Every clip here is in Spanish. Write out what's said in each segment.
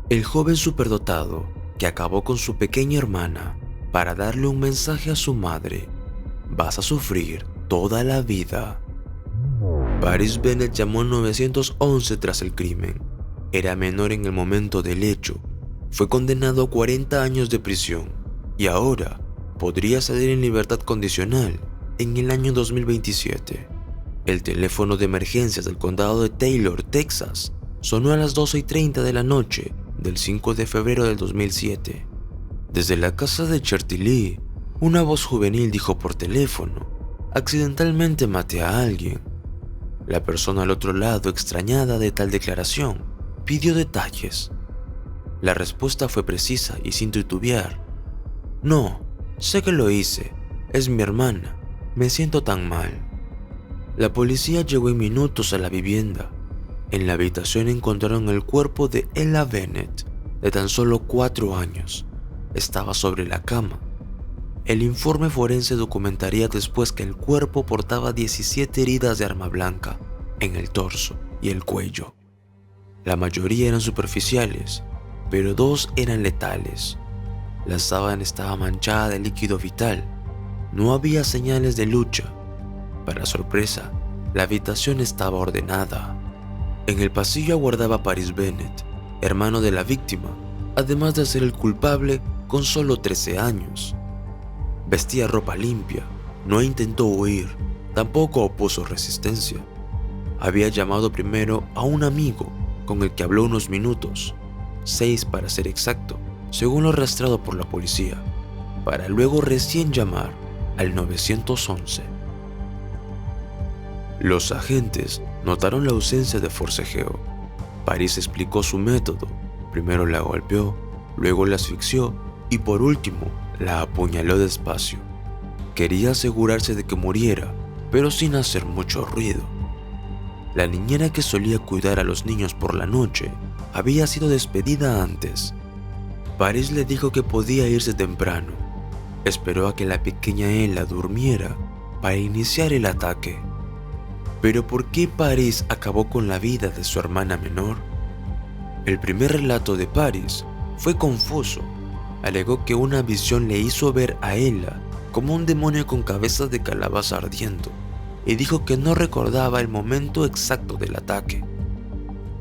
El joven superdotado que acabó con su pequeña hermana para darle un mensaje a su madre: vas a sufrir toda la vida. Paris Bennett llamó al 911 tras el crimen. Era menor en el momento del hecho. Fue condenado a 40 años de prisión y ahora podría salir en libertad condicional en el año 2027. El teléfono de emergencias del condado de Taylor, Texas, sonó a las 12:30 de la noche del 5 de febrero del 2007. Desde la casa de Chantilly, una voz juvenil dijo por teléfono: accidentalmente maté a alguien. La persona al otro lado, extrañada de tal declaración, pidió detalles. La respuesta fue precisa y sin titubear: no, sé que lo hice, es mi hermana, me siento tan mal. La policía llegó en minutos a la vivienda. En la habitación encontraron el cuerpo de Ella Bennett, de tan solo 4 años. Estaba sobre la cama. El informe forense documentaría después que el cuerpo portaba 17 heridas de arma blanca en el torso y el cuello. La mayoría eran superficiales, pero 2 eran letales. La sábana estaba manchada de líquido vital. No había señales de lucha. Para sorpresa, la habitación estaba ordenada. En el pasillo aguardaba Paris Bennett, hermano de la víctima, además de ser el culpable con solo 13 años. Vestía ropa limpia, no intentó huir, tampoco opuso resistencia. Había llamado primero a un amigo con el que habló unos minutos, 6 para ser exacto, según lo arrastrado por la policía, para luego recién llamar al 911. Los agentes notaron la ausencia de forcejeo. Paris explicó su método: primero la golpeó, luego la asfixió y por último la apuñaló despacio. Quería asegurarse de que muriera, pero sin hacer mucho ruido. La niñera que solía cuidar a los niños por la noche había sido despedida antes. Paris le dijo que podía irse temprano. Esperó a que la pequeña Ella durmiera para iniciar el ataque. ¿Pero por qué Paris acabó con la vida de su hermana menor? El primer relato de Paris fue confuso. Alegó que una visión le hizo ver a Ella como un demonio con cabezas de calabaza ardiendo, y dijo que no recordaba el momento exacto del ataque.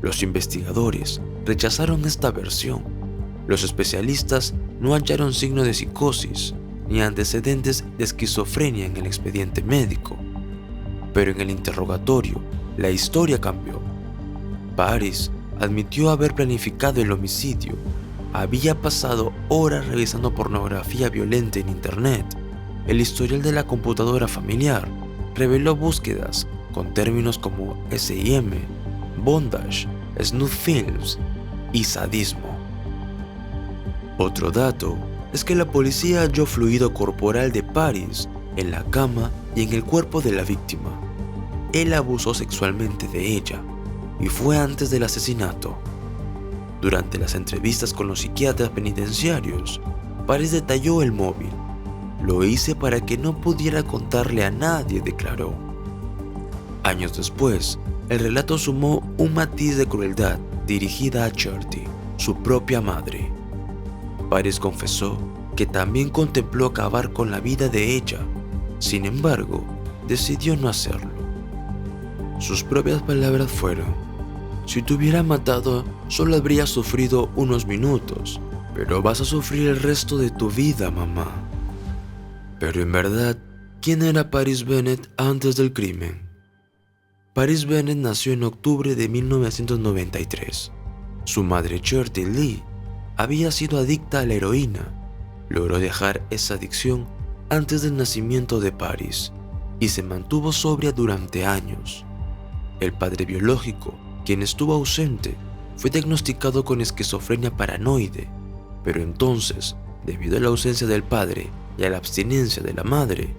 Los investigadores rechazaron esta versión. Los especialistas no hallaron signo de psicosis ni antecedentes de esquizofrenia en el expediente médico. Pero en el interrogatorio, la historia cambió. Paris admitió haber planificado el homicidio. Había pasado horas revisando pornografía violenta en internet. El historial de la computadora familiar reveló búsquedas con términos como SIM, bondage, snuff films y sadismo. Otro dato es que la policía halló fluido corporal de Paris en la cama y en el cuerpo de la víctima. Él abusó sexualmente de ella, y fue antes del asesinato. Durante las entrevistas con los psiquiatras penitenciarios, Paris detalló el móvil. Lo hice para que no pudiera contarle a nadie, declaró. Años después, el relato sumó un matiz de crueldad dirigida a Charity, su propia madre. Paris confesó que también contempló acabar con la vida de ella. Sin embargo, decidió no hacerlo. Sus propias palabras fueron: si te hubiera matado, solo habrías sufrido unos minutos, pero vas a sufrir el resto de tu vida, mamá. Pero en verdad, ¿quién era Paris Bennett antes del crimen? Paris Bennett nació en octubre de 1993. Su madre, Chantilly, había sido adicta a la heroína. Logró dejar esa adicción antes del nacimiento de Paris y se mantuvo sobria durante años. El padre biológico, quien estuvo ausente, fue diagnosticado con esquizofrenia paranoide, pero entonces, debido a la ausencia del padre y a la abstinencia de la madre,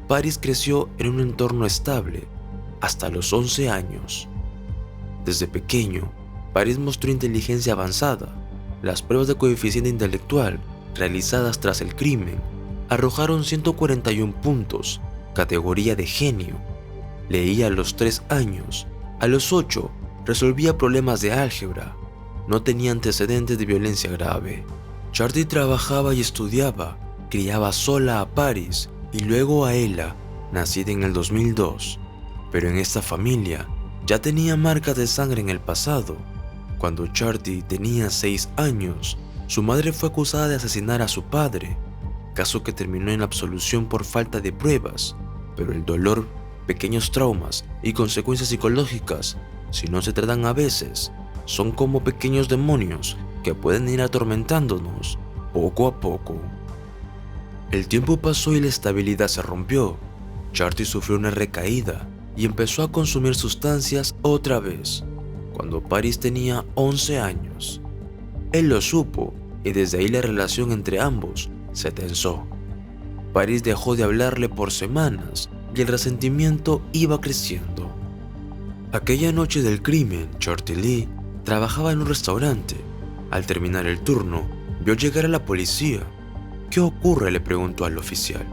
Paris creció en un entorno estable hasta los 11 años. Desde pequeño, Paris mostró inteligencia avanzada. Las pruebas de coeficiente intelectual realizadas tras el crimen arrojaron 141 puntos, categoría de genio. Leía a los 3 años, a los 8 resolvía problemas de álgebra. no tenía antecedentes de violencia grave. Charity trabajaba y estudiaba, criaba sola a Paris y luego a Ella, nacida en el 2002. Pero en esta familia ya tenía marcas de sangre en el pasado. Cuando Charity tenía 6 años, su madre fue acusada de asesinar a su padre, caso que terminó en absolución por falta de pruebas, pero el dolor, pequeños traumas y consecuencias psicológicas, si no se tratan a veces, son como pequeños demonios que pueden ir atormentándonos poco a poco. El tiempo pasó y la estabilidad se rompió. Charity sufrió una recaída y empezó a consumir sustancias otra vez, cuando Paris tenía 11 años. Él lo supo y desde ahí la relación entre ambos se tensó. Paris dejó de hablarle por semanas y el resentimiento iba creciendo. Aquella noche del crimen, Charity Lee trabajaba en un restaurante. Al terminar el turno, vio llegar a la policía. «¿Qué ocurre?», le preguntó al oficial.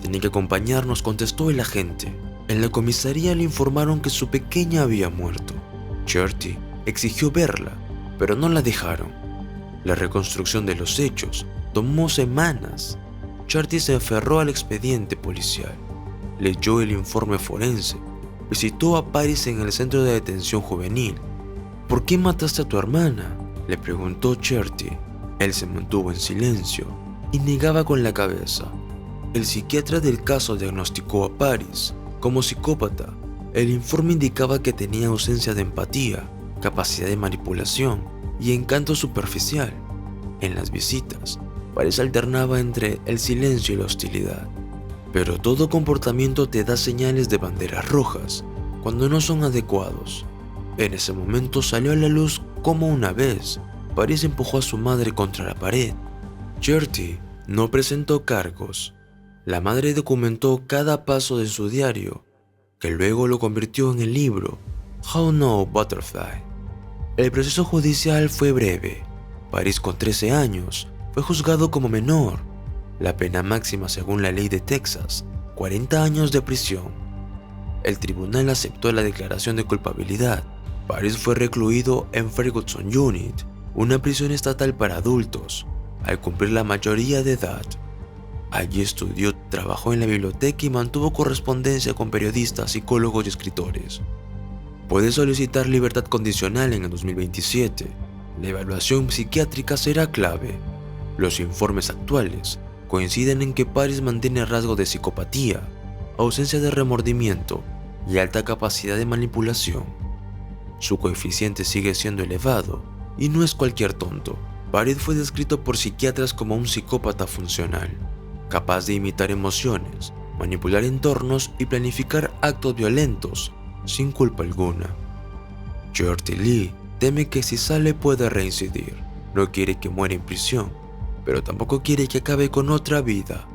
«Tiene que acompañarnos», contestó el agente. En la comisaría le informaron que su pequeña había muerto. Charity exigió verla, pero no la dejaron. La reconstrucción de los hechos tomó semanas. Charity se aferró al expediente policial, leyó el informe forense, visitó a Paris en el centro de detención juvenil. «¿Por qué mataste a tu hermana?», le preguntó Charity. Él se mantuvo en silencio y negaba con la cabeza. El psiquiatra del caso diagnosticó a Paris como psicópata. El informe indicaba que tenía ausencia de empatía, capacidad de manipulación y encanto superficial. En las visitas, Paris alternaba entre el silencio y la hostilidad. Pero todo comportamiento te da señales de banderas rojas cuando no son adecuados. En ese momento salió a la luz cómo una vez Paris empujó a su madre contra la pared. Charity no presentó cargos. La madre documentó cada paso de su diario, que luego lo convirtió en el libro How No Butterfly. El proceso judicial fue breve. Paris, con 13 años, fue juzgado como menor. La pena máxima según la ley de Texas, 40 años de prisión. El tribunal aceptó la declaración de culpabilidad. Paris fue recluido en Ferguson Unit, una prisión estatal para adultos, al cumplir la mayoría de edad. Allí estudió, trabajó en la biblioteca y mantuvo correspondencia con periodistas, psicólogos y escritores. Puede solicitar libertad condicional en el 2027. La evaluación psiquiátrica será clave. Los informes actuales coinciden en que Paris mantiene rasgos de psicopatía, ausencia de remordimiento y alta capacidad de manipulación. Su coeficiente sigue siendo elevado y no es cualquier tonto. Paris fue descrito por psiquiatras como un psicópata funcional, capaz de imitar emociones, manipular entornos y planificar actos violentos sin culpa alguna. Charity Lee teme que si sale pueda reincidir. No quiere que muera en prisión, pero tampoco quiere que acabe con otra vida.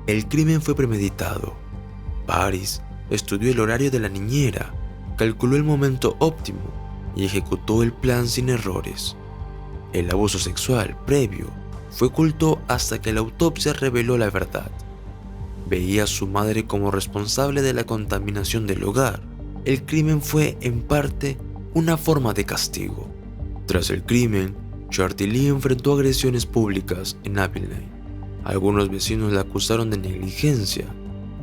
El crimen fue premeditado. Paris estudió el horario de la niñera, calculó el momento óptimo y ejecutó el plan sin errores. El abuso sexual previo fue oculto hasta que la autopsia reveló la verdad. Veía a su madre como responsable de la contaminación del hogar. El crimen fue, en parte, una forma de castigo. Tras el crimen, Charity Lee enfrentó agresiones públicas en Abilene. Algunos vecinos la acusaron de negligencia.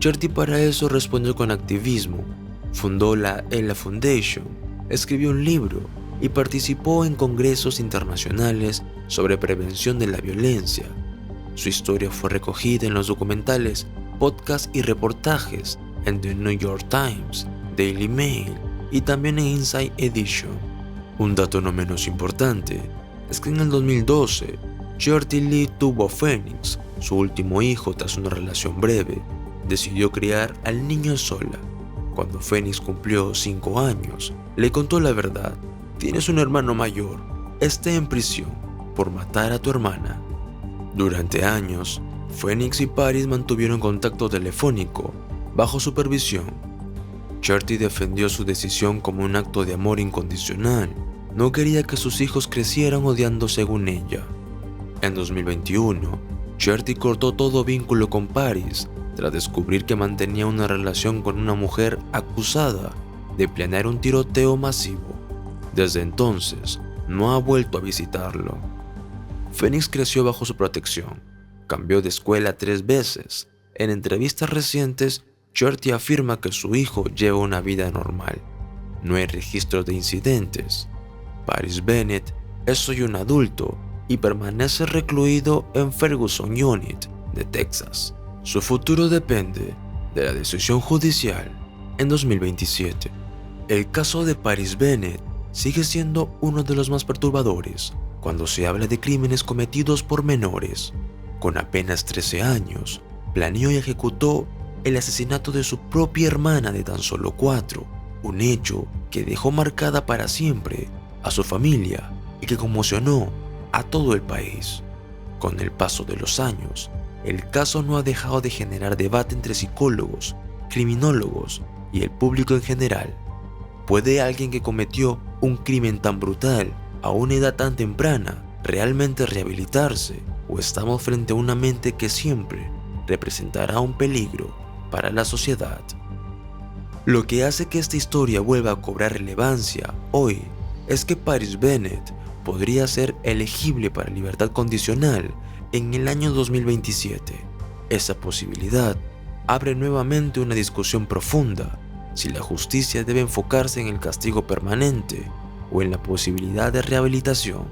Charity para eso respondió con activismo. Fundó la Ella Foundation, escribió un libro y participó en congresos internacionales sobre prevención de la violencia. Su historia fue recogida en los documentales, podcasts y reportajes en The New York Times, Daily Mail y también en Inside Edition. Un dato no menos importante es que en el 2012, Charity Lee tuvo a Phoenix, su último hijo tras una relación breve. Decidió criar al niño sola. Cuando Phoenix cumplió 5 años, le contó la verdad. Tienes un hermano mayor, está en prisión por matar a tu hermana. Durante años, Phoenix y Paris mantuvieron contacto telefónico, bajo supervisión. Charity defendió su decisión como un acto de amor incondicional. No quería que sus hijos crecieran odiando según ella. En 2021, Charity cortó todo vínculo con Paris tras descubrir que mantenía una relación con una mujer acusada de planear un tiroteo masivo. Desde entonces, no ha vuelto a visitarlo. Phoenix creció bajo su protección, cambió de escuela 3 veces. En entrevistas recientes, Shorty afirma que su hijo lleva una vida normal. No hay registros de incidentes. Paris Bennett es hoy un adulto y permanece recluido en Ferguson Unit de Texas. Su futuro depende de la decisión judicial en 2027. El caso de Paris Bennett sigue siendo uno de los más perturbadores cuando se habla de crímenes cometidos por menores. Con apenas 13 años, planeó y ejecutó el asesinato de su propia hermana de tan solo 4, un hecho que dejó marcada para siempre a su familia y que conmocionó a todo el país. Con el paso de los años, el caso no ha dejado de generar debate entre psicólogos, criminólogos y el público en general. ¿Puede alguien que cometió un crimen tan brutal a una edad tan temprana realmente rehabilitarse? ¿O estamos frente a una mente que siempre representará un peligro para la sociedad? Lo que hace que esta historia vuelva a cobrar relevancia hoy es que Paris Bennett podría ser elegible para libertad condicional en el año 2027. Esa posibilidad abre nuevamente una discusión profunda si la justicia debe enfocarse en el castigo permanente o en la posibilidad de rehabilitación,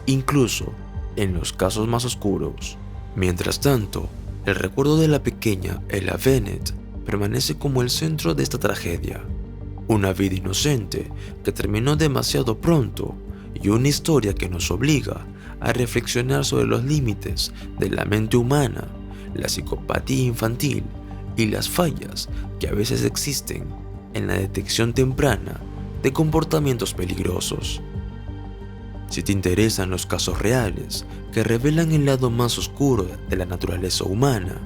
incluso en los casos más oscuros. Mientras tanto, el recuerdo de la pequeña Ella Bennett permanece como el centro de esta tragedia. Una vida inocente que terminó demasiado pronto y una historia que nos obliga a reflexionar sobre los límites de la mente humana, la psicopatía infantil y las fallas que a veces existen en la detección temprana de comportamientos peligrosos. Si te interesan los casos reales que revelan el lado más oscuro de la naturaleza humana,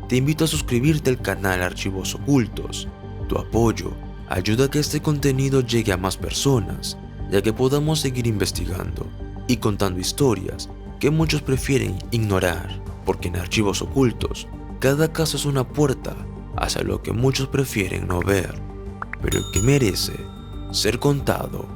te invito a suscribirte al canal Archivos Ocultos. Tu apoyo ayuda a que este contenido llegue a más personas, ya que podamos seguir investigando y contando historias que muchos prefieren ignorar, porque en Archivos Ocultos cada caso es una puerta hacia lo que muchos prefieren no ver, pero que merece ser contado.